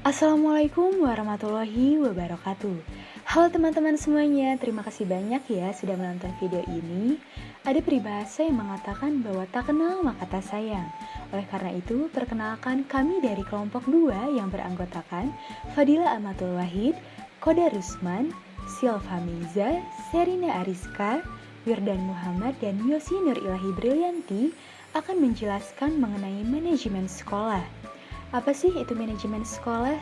Assalamualaikum warahmatullahi wabarakatuh. Halo teman-teman semuanya, terima kasih banyak ya sudah menonton video ini. Ada peribahasa yang mengatakan bahwa tak kenal maka tak sayang. Oleh karena itu, perkenalkan kami dari kelompok 2 yang beranggotakan Fadila Amatul Wahid, Koda Rusman, Silva Miza, Serina Ariska, Wirdan Muhammad, dan Yosi Nur Ilahi Brilianti akan menjelaskan mengenai manajemen sekolah. Apa sih itu manajemen sekolah?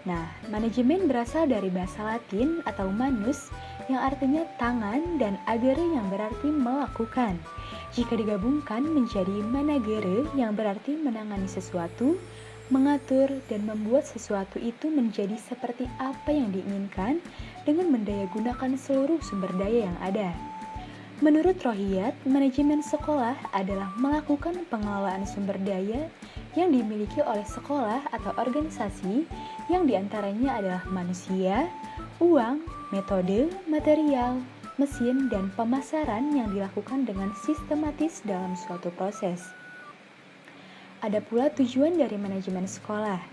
Nah, manajemen berasal dari bahasa Latin atau manus yang artinya tangan dan agere yang berarti melakukan. Jika digabungkan menjadi managere yang berarti menangani sesuatu, mengatur dan membuat sesuatu itu menjadi seperti apa yang diinginkan dengan mendayagunakan seluruh sumber daya yang ada. Menurut Rohiyat, manajemen sekolah adalah melakukan pengelolaan sumber daya yang dimiliki oleh sekolah atau organisasi yang diantaranya adalah manusia, uang, metode, material, mesin, dan pemasaran yang dilakukan dengan sistematis dalam suatu proses. Ada pula tujuan dari manajemen sekolah.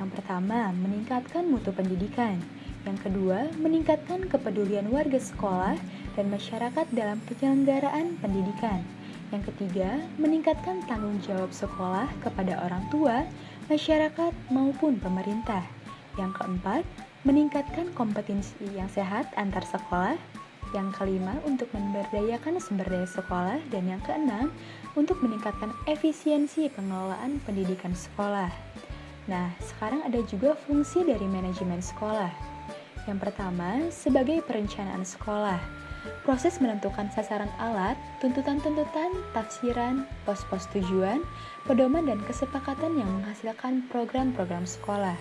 Yang pertama, meningkatkan mutu pendidikan. Yang kedua, meningkatkan kepedulian warga sekolah dan masyarakat dalam penyelenggaraan pendidikan. Yang ketiga, meningkatkan tanggung jawab sekolah kepada orang tua, masyarakat, maupun pemerintah. Yang keempat, meningkatkan kompetensi yang sehat antar sekolah. Yang kelima, untuk memberdayakan sumber daya sekolah. Dan yang keenam, untuk meningkatkan efisiensi pengelolaan pendidikan sekolah. Nah, sekarang ada juga fungsi dari manajemen sekolah. Yang pertama, sebagai perencanaan sekolah. Proses menentukan sasaran alat, tuntutan-tuntutan, tafsiran, pos-pos tujuan, pedoman dan kesepakatan yang menghasilkan program-program sekolah.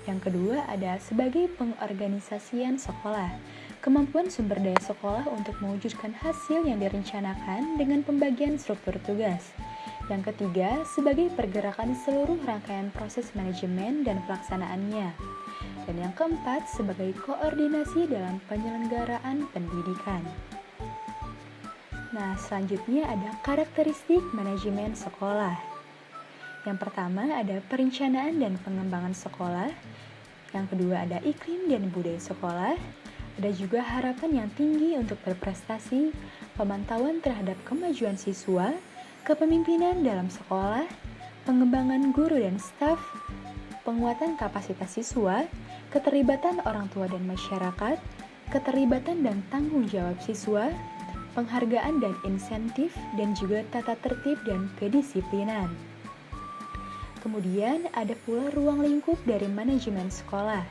Yang kedua ada sebagai pengorganisasian sekolah. Kemampuan sumber daya sekolah untuk mewujudkan hasil yang direncanakan dengan pembagian struktur tugas. Yang ketiga, sebagai pergerakan seluruh rangkaian proses manajemen dan pelaksanaannya. Dan yang keempat, sebagai koordinasi dalam penyelenggaraan pendidikan. Nah, selanjutnya ada karakteristik manajemen sekolah. Yang pertama ada perencanaan dan pengembangan sekolah. Yang kedua ada iklim dan budaya sekolah. Ada juga harapan yang tinggi untuk berprestasi, pemantauan terhadap kemajuan siswa, kepemimpinan dalam sekolah, pengembangan guru dan staf, penguatan kapasitas siswa, keterlibatan orang tua dan masyarakat, keterlibatan dan tanggung jawab siswa, penghargaan dan insentif, dan juga tata tertib dan kedisiplinan. Kemudian ada pula ruang lingkup dari manajemen sekolah.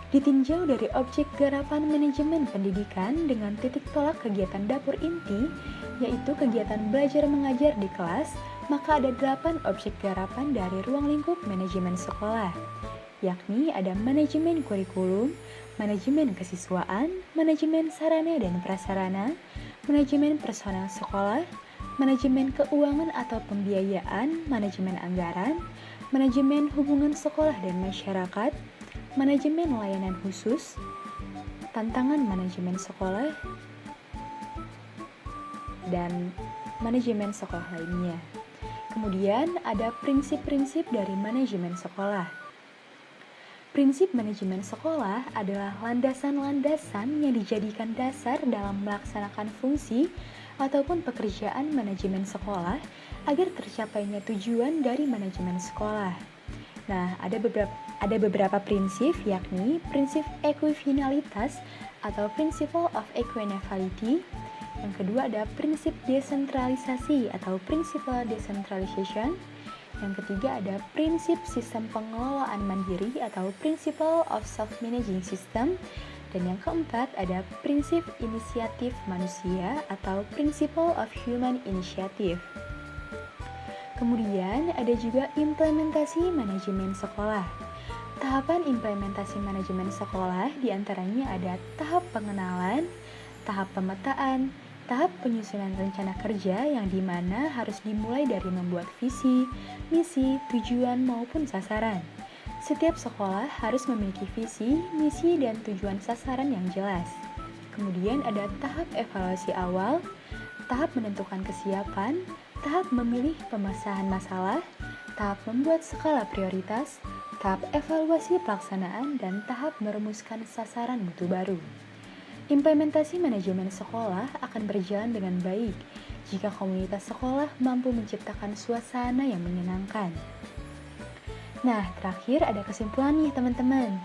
Ditinjau dari objek garapan manajemen pendidikan dengan titik tolak kegiatan dapur inti, yaitu kegiatan belajar mengajar di kelas, maka ada 8 objek garapan dari ruang lingkup manajemen sekolah, yakni ada manajemen kurikulum, manajemen kesiswaan, manajemen sarana dan prasarana, manajemen personel sekolah, manajemen keuangan atau pembiayaan, manajemen anggaran, manajemen hubungan sekolah dan masyarakat, manajemen layanan khusus, tantangan manajemen sekolah, dan manajemen sekolah lainnya. Kemudian ada prinsip-prinsip dari manajemen sekolah. Prinsip manajemen sekolah adalah landasan-landasan yang dijadikan dasar dalam melaksanakan fungsi ataupun pekerjaan manajemen sekolah agar tercapainya tujuan dari manajemen sekolah. Nah, ada beberapa prinsip, yakni prinsip equifinalitas atau principle of equivality. Yang kedua ada prinsip desentralisasi atau principle decentralization. Yang ketiga ada prinsip sistem pengelolaan mandiri atau principle of self-managing system. Dan yang keempat ada prinsip inisiatif manusia atau principle of human initiative. Kemudian ada juga implementasi manajemen sekolah. Tahapan implementasi manajemen sekolah diantaranya ada tahap pengenalan, tahap pemetaan, tahap penyusunan rencana kerja yang dimana harus dimulai dari membuat visi, misi, tujuan maupun sasaran. Setiap sekolah harus memiliki visi, misi, dan tujuan sasaran yang jelas. Kemudian ada tahap evaluasi awal, tahap menentukan kesiapan, tahap memilih pemecahan masalah, tahap membuat skala prioritas, tahap evaluasi pelaksanaan, dan tahap merumuskan sasaran mutu baru. Implementasi manajemen sekolah akan berjalan dengan baik jika komunitas sekolah mampu menciptakan suasana yang menyenangkan. Nah, terakhir ada kesimpulan nih teman-teman.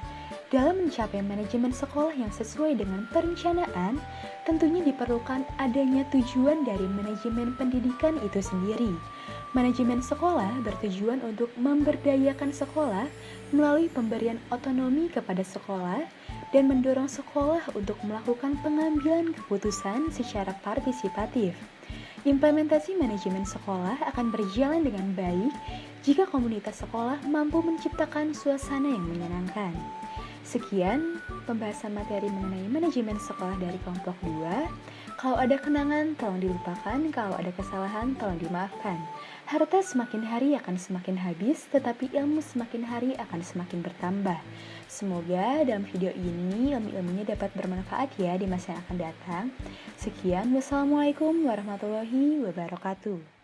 Dalam mencapai manajemen sekolah yang sesuai dengan perencanaan, tentunya diperlukan adanya tujuan dari manajemen pendidikan itu sendiri. Manajemen sekolah bertujuan untuk memberdayakan sekolah melalui pemberian otonomi kepada sekolah dan mendorong sekolah untuk melakukan pengambilan keputusan secara partisipatif. Implementasi manajemen sekolah akan berjalan dengan baik jika komunitas sekolah mampu menciptakan suasana yang menyenangkan. Sekian pembahasan materi mengenai manajemen sekolah dari kelompok 2. Kalau ada kenangan, tolong dilupakan. Kalau ada kesalahan, tolong dimaafkan. Harta semakin hari akan semakin habis, tetapi ilmu semakin hari akan semakin bertambah. Semoga dalam video ini ilmu-ilmunya dapat bermanfaat ya di masa yang akan datang. Sekian, wassalamualaikum warahmatullahi wabarakatuh.